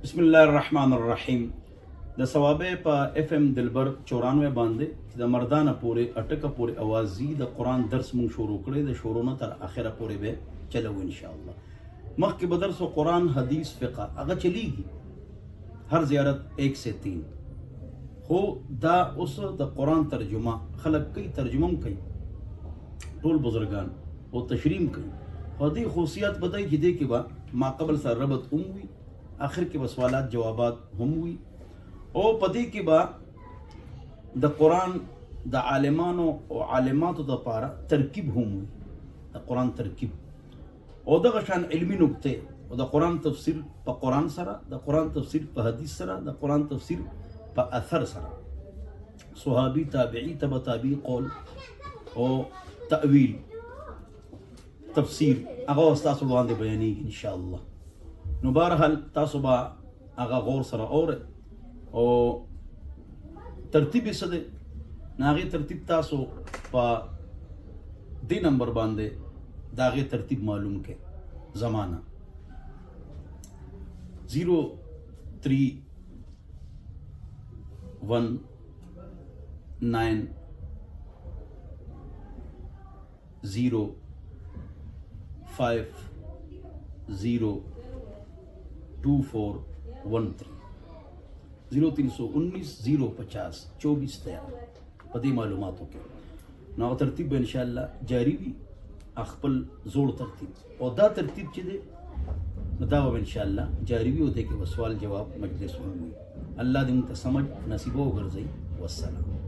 बिस्मिल्लाहिर्रहमानिर्रहीम। द सवाबे पा FM दिलबर 94 बांधे द मर्दाना पूरे अटक पूरे आवाज़ी द कुरान दर्स मुंग शुरू करे द शुरू तर आखिर पूरे बे चलो इंशाअल्लाह। मख के बदरस व कुरान हदीस फ़िक़ा अगर चलेगी हर ज़ियारत 1 से 3 हो दा उस द कुरान तर्जुमा खलक कई तर्जुमम कई टोल बुजुर्गान वो तशरीम कई हदी खूसियात बताई कि दे के बा माकबल सा रबत हुई आखिर के बसवालात जवाबात हम हुई ओ पति के बा द कुरान द आलिमानो और आलिमात द पारा तरकीब हम हुई द कुरान तरकीब और द गशान इल्मी नुक्ते और द कुरान तफसीर प कुरान सरा द कुरान तफसीर प हदीस सरा द कुरान तफसीर प असर सरा सुहाबी ताबिई तब ताबी कौल और तअवील तफसीर अगा उस्ताद बांधे बयानी इंशाअल्लाह नो बहरहाल तासुबा आगा गौर सरा और तरतीब सदे नागे तरतीब तासो पा दी नंबर बांधे दागे तरतीब मालूम के ज़माना 0319 0319 050 पदी मालूमातों के ना तरतीब इंशाअल्लाह जारी भी अखपल जोड़ तरतीब और दा तरतीब चीज़े दावा इंशाअल्लाह जारी भी होते कि वह सवाल जवाब मजलिस हुई अल्लाह दिन समझ नसीबो गर्जई वस्सलाम।